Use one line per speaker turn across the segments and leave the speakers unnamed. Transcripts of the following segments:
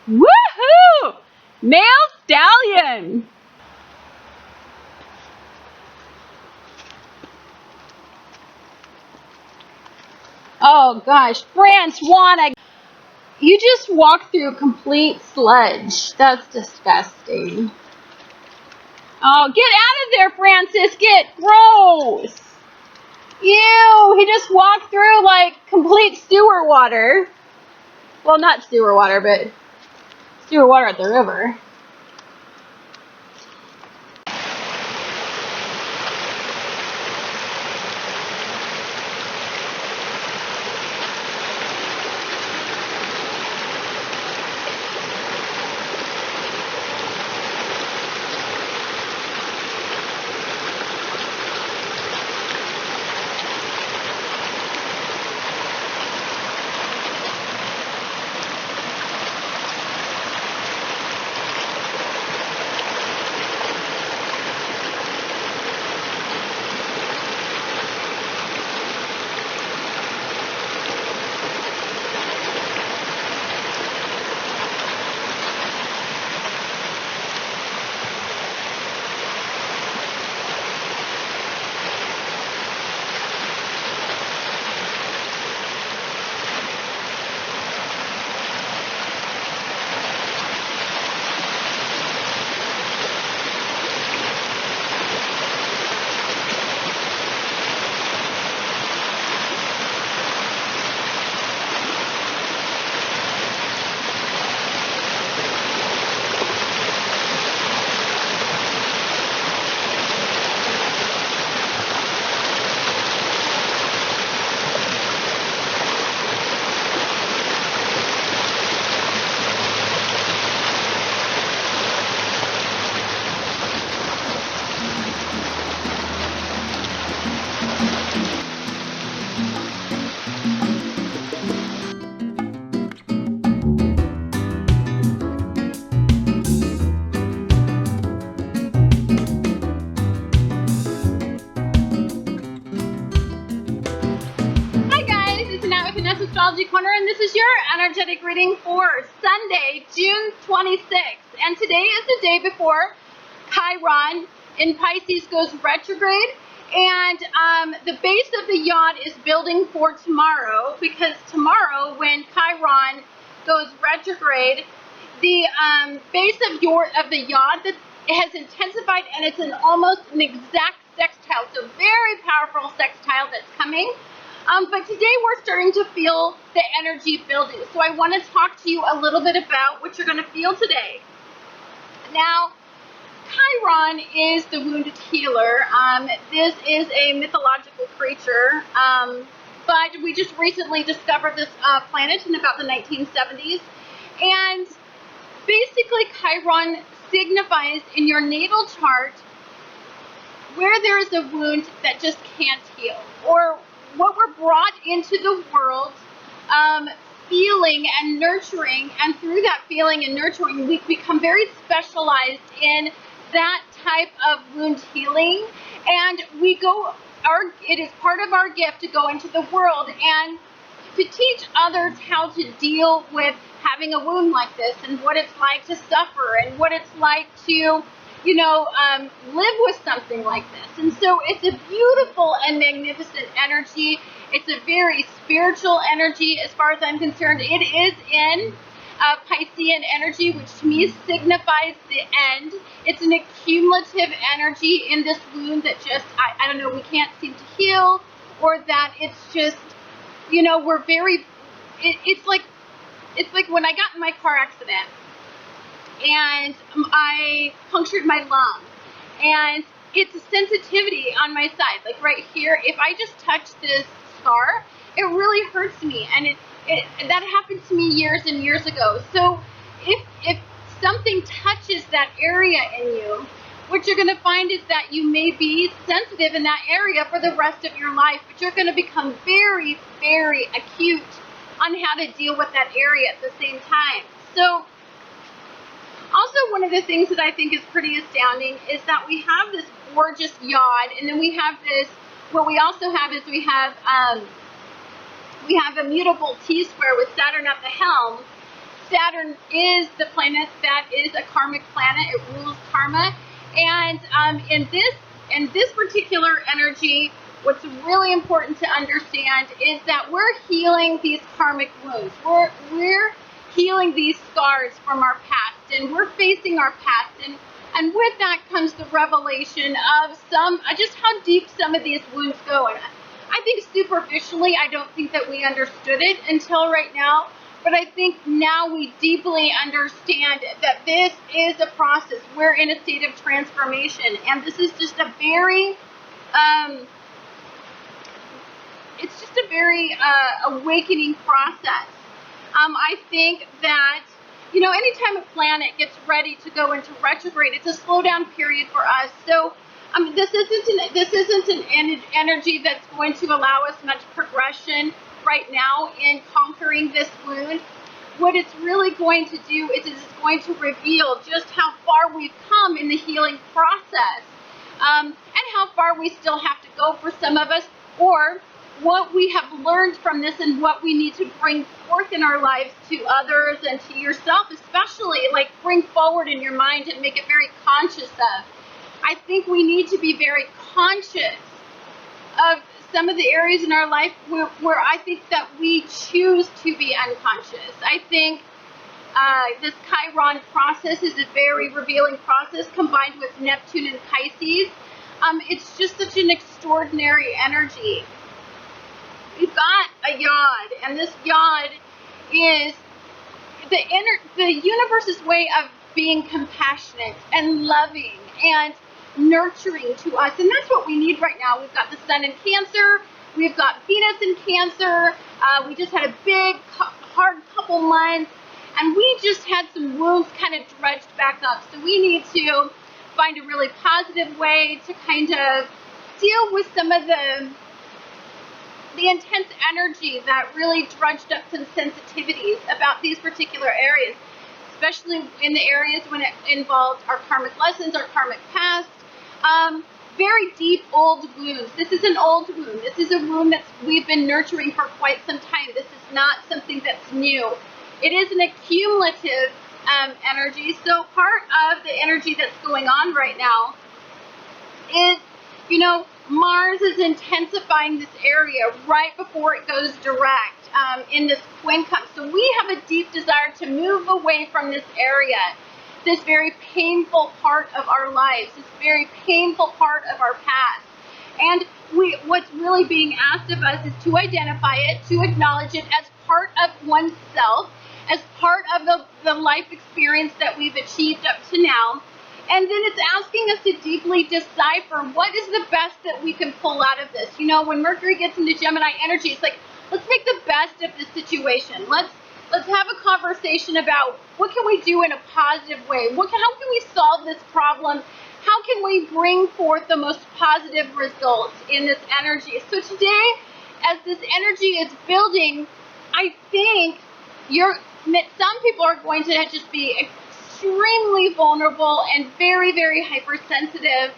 Woohoo! Male stallion! Oh gosh, Francois, you just walked through complete sludge. That's disgusting. Oh, get out of there, Francis. Get gross. Ew, he just walked through like complete sewer water. Well, not sewer water, but sewer water at the river. Astrology Corner, and this is your energetic reading for Sunday, June 26th. And today is the day before Chiron in Pisces goes retrograde, and the base of the yacht is building for tomorrow, because tomorrow when Chiron goes retrograde, the base of the yacht that has intensified, and it's almost an exact sextile, so very powerful sextile that's coming. But today we're starting to feel the energy building. So I want to talk to you a little bit about what you're going to feel today. Now, Chiron is the wounded healer. This is a mythological creature, but we just recently discovered this planet in about the 1970s. And basically, Chiron signifies in your natal chart where there is a wound that just can't heal, or what we're brought into the world feeling and nurturing, and through that feeling and nurturing we become very specialized in that type of wound healing, and it is part of our gift to go into the world and to teach others how to deal with having a wound like this, and what it's like to suffer, and what it's like to live with something like this. And so it's a beautiful and magnificent energy. It's a very spiritual energy as far as I'm concerned. It is in Piscean energy, which to me signifies the end. It's an accumulative energy in this wound that just, I don't know, we can't seem to heal, or that it's just, we're very, it's like when I got in my car accident, and I punctured my lung, and it's a sensitivity on my side, like right here. If I just touch this scar, it really hurts me, and that happened to me years and years ago. So if something touches that area in you, what you're going to find is that you may be sensitive in that area for the rest of your life, but you're going to become very, very acute on how to deal with that area at the same time. So also, one of the things that I think is pretty astounding is that we have this gorgeous yacht, and then we have this, what we also have is we have a Mutable T-Square with Saturn at the helm, Saturn is the planet that is a karmic planet. It rules karma. And in this particular energy, what's really important to understand is that we're healing these karmic wounds. We're healing these scars from our past, and we're facing our past. And with that comes the revelation of just how deep some of these wounds go. And I think superficially, I don't think that we understood it until right now. But I think now we deeply understand that this is a process. We're in a state of transformation, and this is just a very, it's just a very awakening process. I think that, you know, anytime a planet gets ready to go into retrograde, it's a slowdown period for us. So this isn't an energy that's going to allow us much progression right now in conquering this wound. What it's really going to do is it's going to reveal just how far we've come in the healing process, and how far we still have to go for some of us, or what we have learned from this and what we need to bring forth in our lives to others and to yourself, especially, like bring forward in your mind and make it very conscious of. I think we need to be very conscious of some of the areas in our life where I think that we choose to be unconscious. I think this Chiron process is a very revealing process combined with Neptune and Pisces. It's just such an extraordinary energy. We've got a yod, and this yod is the universe's way of being compassionate and loving and nurturing to us, and that's what we need right now. We've got the sun in Cancer, we've got Venus in Cancer, we just had a big hard couple months, and we just had some wounds kind of dredged back up. So we need to find a really positive way to kind of deal with some of the intense energy that really dredged up some sensitivities about these particular areas, especially in the areas when it involved our karmic lessons, our karmic past. Very deep old wounds. This is an old wound. This is a wound that we've been nurturing for quite some time. This is not something that's new. It is an accumulative energy. So part of the energy that's going on right now is, you know, Mars is intensifying this area right before it goes direct in this quincunx. So we have a deep desire to move away from this area, this very painful part of our lives, this very painful part of our past. And what's really being asked of us is to identify it, to acknowledge it as part of oneself, as part of the life experience that we've achieved up to now. And then it's asking us to deeply decipher what is the best that we can pull out of this. You know, when Mercury gets into Gemini energy, it's like, let's make the best of this situation. Let's have a conversation about what can we do in a positive way. How can we solve this problem? How can we bring forth the most positive results in this energy? So today, as this energy is building, I think some people are going to just be extremely vulnerable and very, very hypersensitive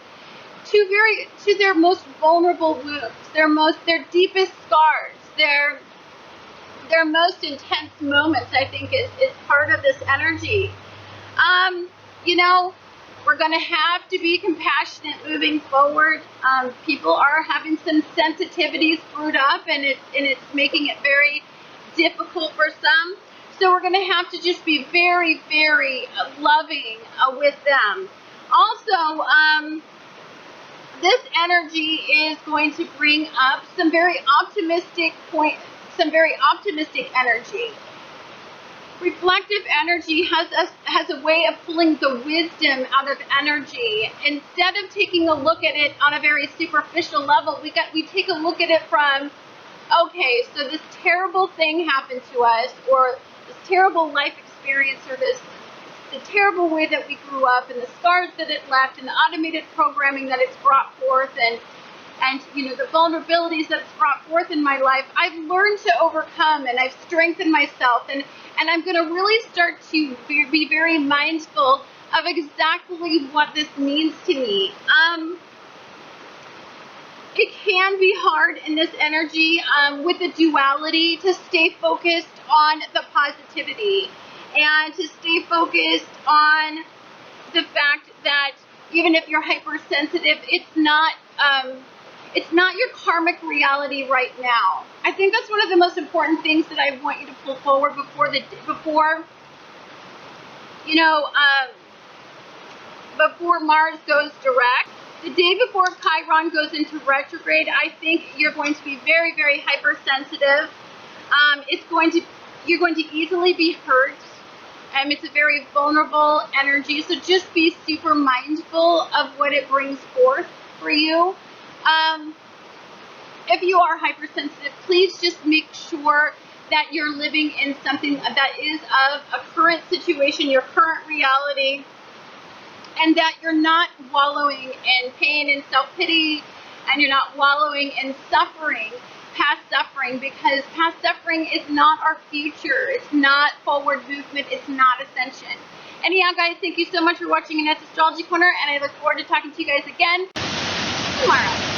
to their most vulnerable wounds, their deepest scars, their most intense moments. I think is part of this energy. You know, we're going to have to be compassionate moving forward. People are having some sensitivities brewed up, and it's making it very difficult for some. So we're going to have to just be very, very loving with them. Also, this energy is going to bring up some very optimistic energy. Reflective energy has a way of pulling the wisdom out of energy. Instead of taking a look at it on a very superficial level, we take a look at it from, okay, so this terrible thing happened to us, or this terrible life experience, or the terrible way that we grew up, and the scars that it left, and the automated programming that it's brought forth, and you know, the vulnerabilities that it's brought forth in my life, I've learned to overcome, and I've strengthened myself, and I'm going to really start to be very mindful of exactly what this means to me. It can be hard in this energy with the duality to stay focused on the positivity. and to stay focused on the fact that even if you're hypersensitive, it's not your karmic reality right now. I think that's one of the most important things that I want you to pull forward before Mars goes direct. The day before Chiron goes into retrograde, I think you're going to be very, very hypersensitive. You're going to easily be hurt. It's a very vulnerable energy, so just be super mindful of what it brings forth for you. If you are hypersensitive, please just make sure that you're living in something that is of a current situation, your current reality, and that you're not wallowing in pain and self-pity, and you're not wallowing in past suffering, because past suffering is not our future. It's not forward movement. It's not ascension. Anyhow, guys, thank you so much for watching Annette's Astrology Corner, and I look forward to talking to you guys again tomorrow.